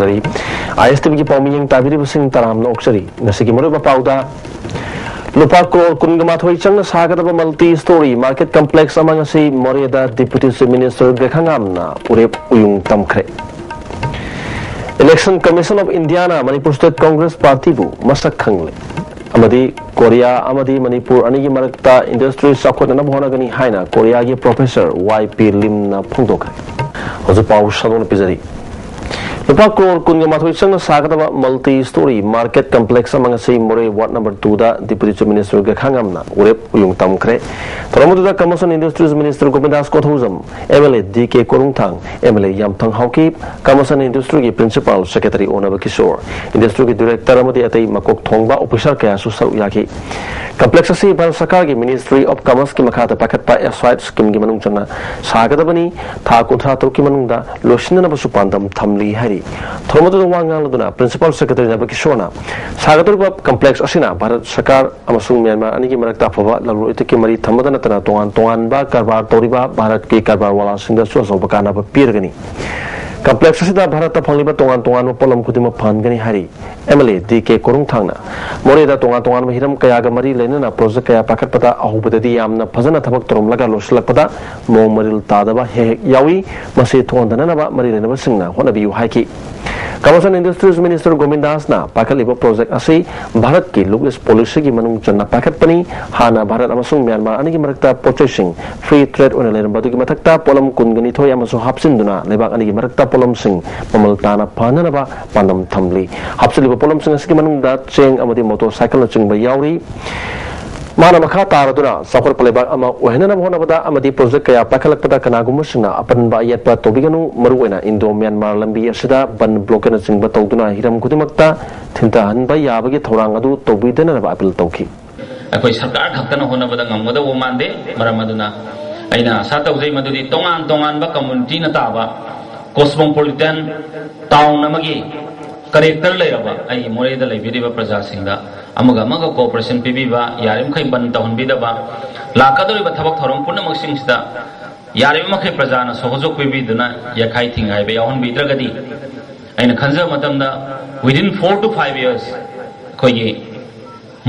ꯊꯝꯖꯔꯤ ISTV की पाउमियंग ताबिरिबसिंग तरामना ओक्सरी नसिगी मरुबा पाउदा लुपा करोड़ कुनगमाथोई चंग सागदब मल्टी स्टोरी मार्केट कॉम्प्लेक्स अमंगसी मोरेदा डिप्यूटी चीफ मिनिस्टर गखंगामना उरेप उयुंग तमखरे इलेक्शन कमीशन ऑफ इंडिया ना मणिपुर स्टेट कांग्रेस पार्टी बु मसक खंगले अमदी कोरिया अमदी मणिपुर अनिगी मरक्ता इंडस्ट्री साखोदना होनागनी हाइना कोरिया की प्रोफेसर YP लिम ना फोंदोखरे हजु पाउ सदोन पिजरी लुपा करोड़ कुनगमाथोई चंग सागदब मल्टी स्टोरी मार्केट कॉम्प्लेक्स अमंगसी मोरे वार्ड नंबर 2 दा डिप्यूटी चीफ मिनिस्टर गखंगामना उरेप उयुंग तमखरे थरमुदा commercial industries minister Govindas Konthoujam MLA DK Korungthang MLA Yamthong Haokip commercial industry की प्रिंसिपल सेक्रेटरी ओनब किशोर इंडस्ट्री की डायरेक्टर अमदी अतई मकोक थोंगबा ऑफिसर कया सुसरु याकी कॉम्प्लेक्स असी भारत सरकार की मिनिस्ट्री ऑफ कॉमर्स की मखाता पाखतपा एसवाइट स्कीम की मनुंग चना सागदबनी था कुंथरा तरुकी मनुंगदा लोसिननबसु पांदम थमली हरी थरमुदा वांगालदुना प्रिंसिपल सेक्रेटरी नब किशोरना सागदरुबा कॉम्प्लेक्स असिना भारत सरकार अमसुंग म्यांमार अनिगी मरक्ता फबा ललु इतकी मरी थमदा नतना तोंगान तोंगानबा कारबार तौरिबा भारत की कारबार वाला सिंगसु असोब कानाबा पीरगनी कॉम्प्लेक्स असिदा भारत फंगलिबा तोंगान तोंगान पोलम खुदिम फानगनी हरी MLA DK कोरुंगथांगना मोरेदा तोंगान तोंगान हिरम कयागा मरी लेनना प्रोजेक्ट कया पाखतपदा अहुबददी यामना फजना थबक तोरमलगा लोसलकपदा मो मरिल तादबा हे यावी मसे थोंदननबा मरी लेनबा सिंगना होनबियु हाइकी कमर्शियल इंडस्ट्रीज मिनिस्टर गोविंदास ना पाखलिबा प्रोजेक्ट असी भारत की लुकलेस पॉलिसी की मनुंग चन्ना पाखतपनी हाना भारत अमसुंग म्यांमार अनिगी मरक्ता पोचेसिंग फ्री ट्रेड ओने लेरबदुगी मथक्ता पोलम कुनगनी थोय अमसु हापसिंदुना लेबाक अनिगी मरक्ता पोलम सिंग ममल ताना फाननबा पांदम थमली हापसिलिबा पोलम सिंग असकी मनुंगदा चेंग अमदी मोटरसाइकिल चिंगबा यावरी माना मखा तारदुना साखर पलेबाक अमा ओहेनना होनबदा अमदी प्रोजेक्ट कया पाखलकपदा कनागुमसिंगना अपनबा यतपा तोबिगनु मरुओइना इंडो म्यांमार लंबी असिदा बन ब्लॉकेना चिंगबा तौदुना हिरम खुदिमक्ता थिंता हनबा याबगी थौरांग अदु तौबिदनबा अपील तौखी अखोई सरकार खक्तना होनबदा ngमगदा वो मानदे मरमदुना अइना आशा तौजै मदुदी तोंगान तोंगानबा कम्युनिटी न ताबा कॉस्मोपॉलिटन टाउन अमगी करेक्टर लेरबा आई मोरेदा लेबिरिबा प्रजासिंगदा अमगा कोऑपरेशन पीबीबा यारिमखै बन तहनबीदबा लाकदोरिबा थबक थरम पुनमसिंगसिदा यारिमखै प्रजाना सहयोग पीबीदुना यखाई थिंगाइबा याहनबीद्रगदी अइना खंजा मतमदा विदिन 4 to 5 years खोई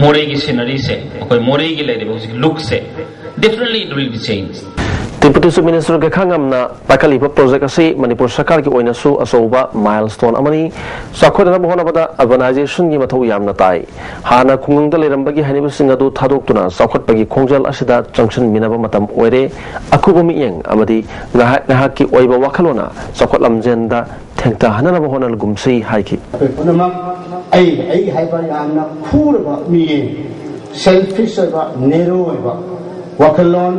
मोरेगी सीनरी से कोई मोरेगी लेरिबा लुक से differently it will be changed deputy chief minister गखंगामना पाखलिबा प्रोजेक्ट असी मणिपुर सरकार की ओइनसु असौबा माइलस्टोन अमनी साखोदना होनबदा अर्बनाइजेशन की मथौ यामना ताई हाना खुंगंगदा लेरंबगी हनिबसिंग अदु थादोक्तुना साखोदपगी खोंजल असिदा जंक्शन मिनबा मतम ओइरे अखुबा मियेंग अमदी गाहा की ओइबा वाखलोना साखोद लमजेंदा थेंगता हननबा होनल गुमसै हाइकी पुनमक आई हाइबा यामना खुरबा मियेंग सेल्फिश बा नेरो बा वाखलोन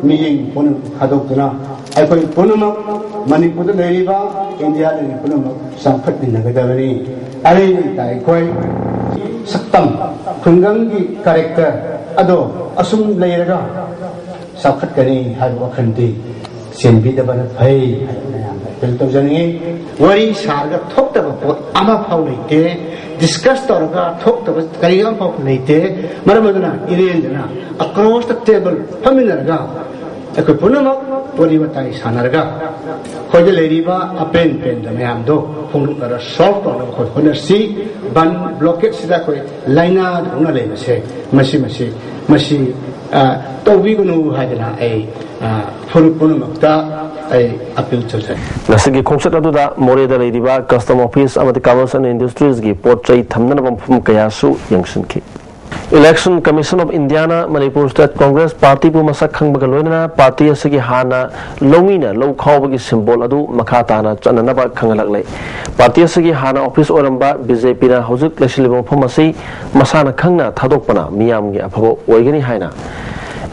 मीटिंग पुन खादोक्तुना अखोई पुनमक मणिपुर लेरिबा इंडिया लेरि पुनमक संफटनिनगदबनी अरे ताइखोई सक्तम खुंगंगी कैरेक्टर अदो असुम लेरगा संफटकनी हाय वखंदी सेनबीदबन फै हाय तौजनी वरी सारगा थोक्तब पोत आमा फाउ लेते डिस्कस तौरगा थोक्तब करिगा फाउ लेते मरमदना इरेंजना अक्रॉस द टेबल फमिनरगा अखोई पुनमक वरी बताई सानरगा खोज लेरिबा अपेन पेन दमयामदो फोंदुकरा सॉल्व तौरगा खोज होनसी बन ब्लॉकेज सिदा कोई लाइना दउना लेबसे मसी तौबिगनु हायदना ए फुल पुनमकता अपील चलसे नसगी खोंसत अदुदा मोरेदा लेरिबा कस्टम ऑफिस अमद कमर्शियल इंडस्ट्रीज की पोचै थमनबा मफम कयासु यंगसनखि इलेक्शन कमीशन ऑफ इंडिया ना मणिपुर स्टेट कांग्रेस पार्टी बु मसक खंगबगा लोइना पार्टी असगी हाना लौमीना लौ खावबगी सिंबल अदु मखा ताना चननबा खंगलकले पार्टी असगी हाना ऑफिस ओरंबा बीजेपी ना हौजुक लेसिलिबो मफम असि मसाना खंगना थादोकपना मियामगी अफबो ओइगनी हाइना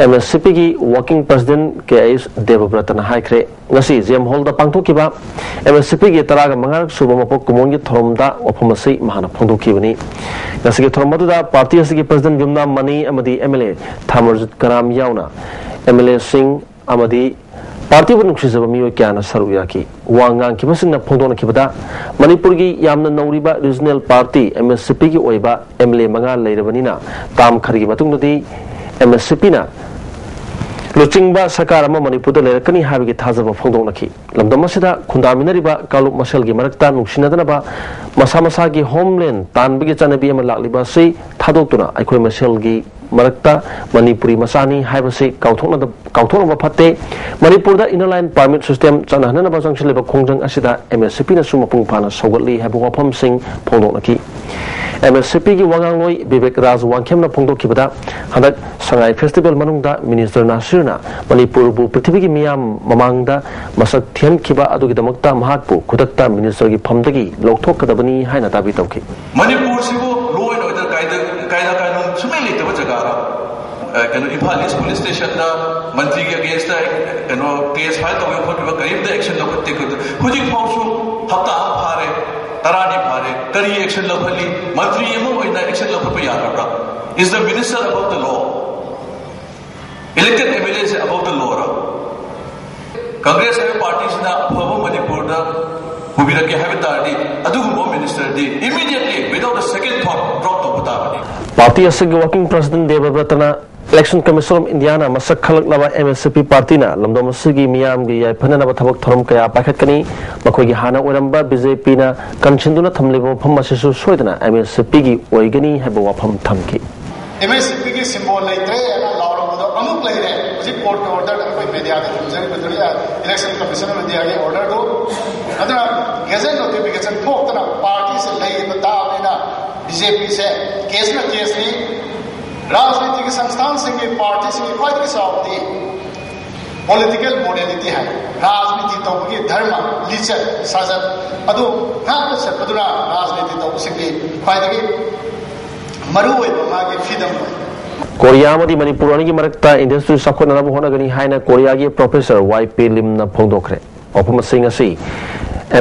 MSCP की वर्किंग प्रेसिडेंट KS देवव्रतन हाइख्रे ngasi जेम हॉल दा पांगथोकिबा MSCP की तरागा मंगारक सुबा मपोक कुमोन की थोरमदा वफमसि महाना फोंदोखिबनी ngasi की थोरमदुदा party असगी president Yamuna money अमदी MLA थामरजुत कराम यावना MLA सिंह अमदी पार्टी बु नुखसिजबा मियो क्याना सरुया की वांगांग की बसिंगना फोंदोनखिबदा मणिपुर की यामना नौरिबा रीजनल पार्टी MSCP की ओइबा MLA मंगा लेरबनिना ताम खरगी मतुंगदि MSCP ना Luchingba Sakarama Manipur Lekani Haviki Tazava Fondonaki. Lamdamasida, Kundaminariba, Kalup Maselgi Marakta, Nuksinadanaba, Masamasagi Homeland, Tanbigi Janabi Malakliba say, Tadotuna, Ikwe Maselgi Marakta, Manipuri Masani, Havasi, Kautona Pate, Manipur inner line permit system, Janana Bazangshiliba Kongjang Asida, MSCP Sumapung Pana, Sogotli, Habuapam Singh, Pondonaki. MSCP ki Wangangloi, Bibek Raz Wangkem na Pongdo Kibada, Hadak Sangai Festival Manungda, Minister Nasirna, Manipur Bu Prithvi ki Miyam Mamangda, Masak Tian Kiba Aduki Damakta Mahakpu, Kudakta Minister ki Pamdagi, Loktok Kadabani, Haina Tabi Toki. Manipur Sibu, law and order Kaida Kanum, Sumeli Tabajagara, Impal police station, Mantri against the case file of the action of the Hujik Pomsu, Hata Pare. Tarani Pare, Kari action locally, Mantri Yamu in the action of Payara. Is the minister above the law? Elected MLAs above the law. Congress have parties in the Manipur, who will have a tardy, Adu minister, immediately, without a second thought, dropped the Butavani. Party as a working president Devabratana. Election Commission of Indiana, Masak Khalak Lava MSCP Partina, Lamdomasugi Miam, the Panama Tabak Torum Kaya Pakatani, Makogi Hana Uramba, BJP na, Kanchinduna Tamlivo Pamasisu Swedana, MSCP, Oigani, Habawapam Tamki. MSCP symbol like Trey and Laura with the Amuk Lay, Zip Court ordered by Media, Election Commission of India ordered. Other Gazette notification talked about parties and lay the Davina, BJP said, case राजनीतिक संस्थान संघ party से कोई भी Sawati political modality है राजनीति तो की धर्म लिचर साजत अदो नाम से पदुना राजनीति तो उसकी कोई भी मरुए बमागे फ्रीडम कोरिया मदी मणिपुर की मरकता इंडस्ट्री सखोन नब होनगनी हाइना कोरिया की प्रोफेसर वाईपी लिमना फोंदोखरे ओपम सिंह असि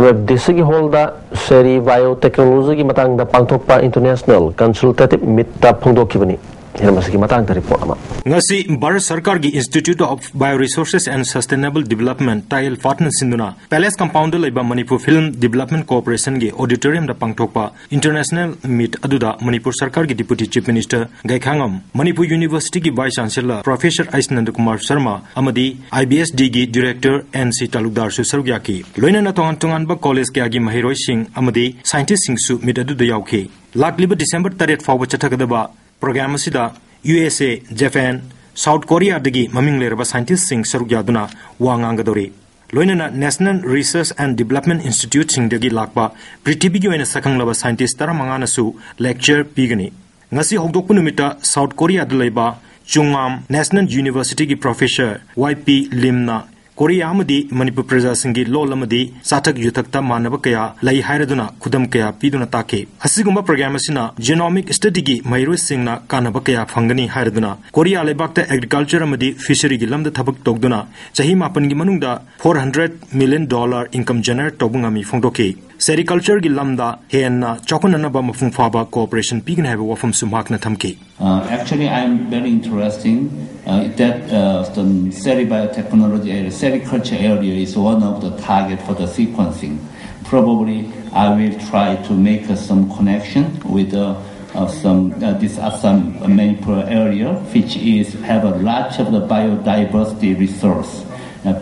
MFDC की होल्दा सेरी बायोटेक्नोलॉजी की मतंग दा पांगथोकपा इंटरनेशनल कंसल्टेटिव मीट ता फोंदोखिबनी Ngasi Bharat Sarkar gi Institute of Bioresources and Sustainable Development Tile Partner Sinduna Palace Compound Leiba Manipur Film Development Corporation gi Auditorium da Pangthokpa International Meet Aduda Manipur Sarkar gi Deputy Chief Minister Gaikhangam Manipur University gi Vice Chancellor Professor Aisnand Kumar Sharma amadi IBSD gi Director NC Talukdar su Sarugyaki Loinana Tongan ba College ke agi Mahiroi Singh amadi Scientist Singh su Meet Aduda yauke Lakliba December 3 fawba chathagadaba Program asida USA, Japan, South Korea dagi maming leraba scientists sing sarugyaduna wangangadori. Loinana National Research and Development Institute sing dagi lakba Prithvi gi oina sakanglaba scientists tara mangana su lecture pigani. Ngasi hogdokpu numita South Korea dalaiba Chungam National University gi Professor YP Limna Korea amadi Manipur Praja Singi Lol amadi Satak Yutakta Manaba Kaya Lai Hairaduna Kudam Kaya Piduna Take Asigumba program asina Genomic Study gi Mairo Singna Kanaba Kaya Fangani Hairaduna Korea Lebakta Agriculture amadi Fishery gi Lamda Thabak Togduna Chahi Mapan gi Manungda $400 million income generate Tobungami Fongdoke Sericulture gi Lamda Henna Chokonanaba Mafung Faba Cooperation Pigin have wafum sumakna thamki. Actually, I am very interesting that the cell biotechnology area, sericulture area is one of the target for the sequencing. Probably I will try to make some connection with this Assam Manipur area, which is have a large of the biodiversity resource.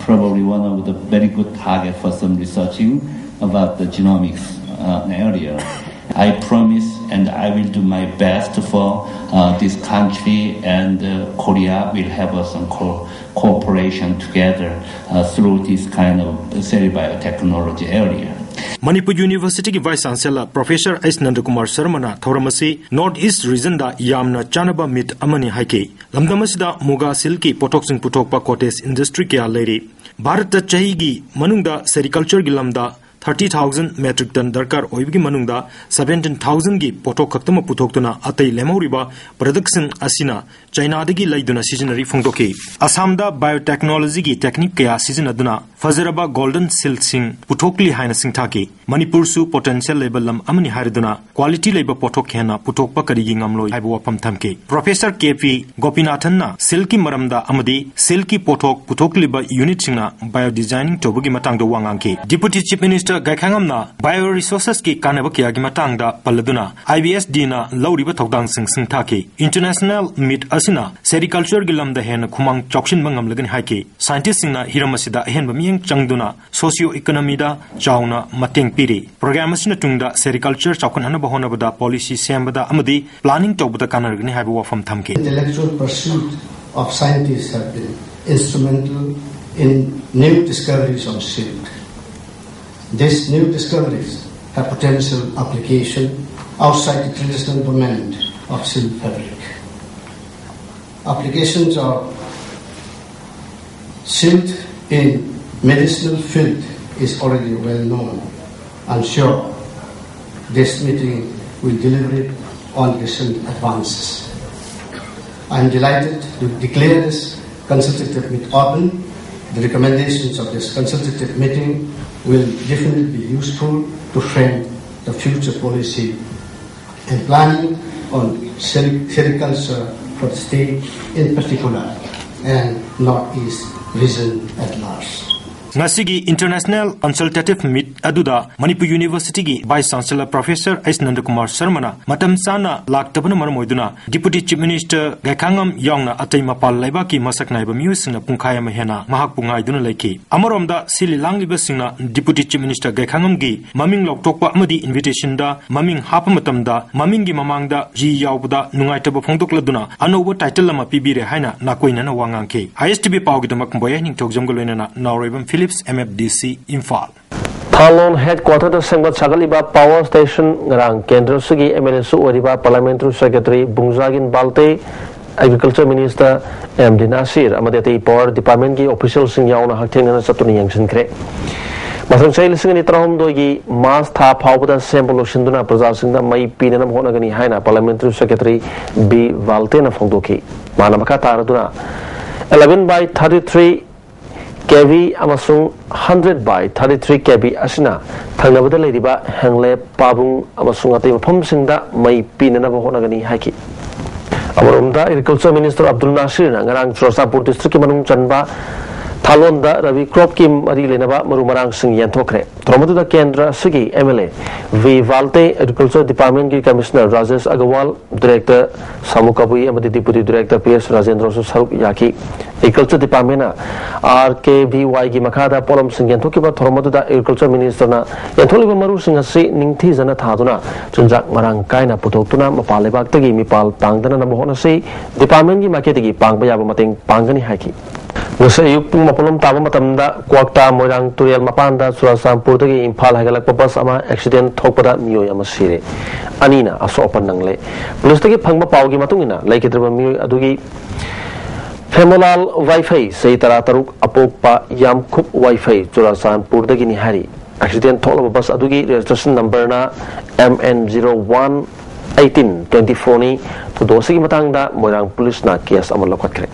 Probably one of the very good target for some researching about the genomics area. I promise and I will do my best for this country and Korea will have some cooperation together through this kind of cell biotechnology area. Manipur University ki Vice Chancellor Professor Aisnand Kumar Sharma Thoramasi North East region da yamna chanaba mit amani haike lamdamasida muga silki potoksing putokpa cottage industry kya leiri Bharat ta chahi gi manungda sericulture gi lamda 30,000 metric ton darkar oibgi manungda 17,000 gi potok khaktama putoktuna atai lemoriba production asina China dagi laiduna seasonary fongdoke Assam da biotechnology gi technique kaya season aduna fazaraba golden silk sing putokli haina sing thaki Manipur su potential level lam amani hariduna quality level pothok khena puthok pa karigi ngamloi haibu wafam thamke Professor KP Gopinathan na silki maramda amadi silki pothok puthok liba unit singna bio designing tobugi matang do wangangke Deputy Chief Minister Gaikhangam na bio resources ki kanaba kya gi matang da paladuna IBSD na lawriba thokdang sing thake international meet asina sericulture gilam da hen khumang chokshin bangam lagan haike scientist singna hiramasida hen bamiyeng changduna socio economy da chauna mateng piri program asina tungda sericulture chokhan hana bahona bada policy sembada amadi planning tobada kanargni haibu wafam thamke intellectual pursuit of scientists have been instrumental in new discoveries on silk. These new discoveries have potential application outside the traditional domain of silk fabric. Applications of silk in medicinal field is already well known. I'm sure this meeting will deliberate on recent advances. I'm delighted to declare this consultative meeting open. The recommendations of this consultative meeting will definitely be useful to frame the future policy and planning on sericulture for the state in particular and Northeast region at large. Ngasigi International Consultative Meet aduda Manipur University gi Vice Chancellor Professor S. Nandakumar Sharma matam sana laktabana marmoiduna Deputy Chief Minister Gaikhangam yongna atai mapal laibaki masak naiba miusingna pungkhaya mahena mahak pungai duna leki amoromda sili langliba singna Deputy Chief Minister Gaikhangam gi maming loktokpa amadi invitation da maming hapa matamda maming gi mamangda ji yaubda nungaitaba phongdokladuna anoba title lama pibire haina nakoina na wangangke ISTV pawgi damak boya ning thokjam golena nauribam MFDC Imphal. Thalon headquarter the Sengbat Sagaliba Power Station Ngarang Kendra Sugi MLSU Oriba Parliamentary Secretary Bungzagin Balte Agriculture Minister MD Nasir Amadete Power Department ki official sing yauna haktena satuni yangsin kre. Masang sai lising ni trahom dogi mas tha phawda sample sinduna praja singda mai pinanam hona gani haina Parliamentary Secretary B Balte na phongdoki manamaka taraduna 11/33 KV amasung 100 by 33 KV asina thangnabada leiriba hangle pabung amasung atai mafam singda mai pinana ba honagani haiki amarumda Agriculture Minister Abdul Nasir na ngarang Churasapur district ki manung chanba Thalonda Ravi crop ki mari lenaba marumarang sing yanthokre Tromadu Kendra Sugi MLA V Valte Agriculture Department ki Commissioner Rajesh Agarwal Director Samukabui amadi Deputy Director PS Rajendra Saruk Yaki Agriculture Department na RKVY ki makada polam sing yanthoki ba Tromadu Agriculture Minister na yantholi ba maru sing asi ningthi jana thaduna chunjak marang kaina putoktuna mapalebak tagi mipal pangdana na mohona sei department ki maketi ki pangba yaba mateng pangani haiki Nasa yupung mapulum tama matamda kwakta moirang turial mapanda Churachandpur dagi Imphal hagalak papas ama accident thokpada miyoi ama sire anina aso opan nangle police dagi phangba pawgi matungina laikidraba miyoi adugi Femolal Wi-Fi sei tara taruk apokpa yamkhup Wi-Fi Churachandpur dagi ni hari accident thoklaba bus adugi registration number na MN01 1824 ni tudosigi matangda moirang police na case ama lokhat kre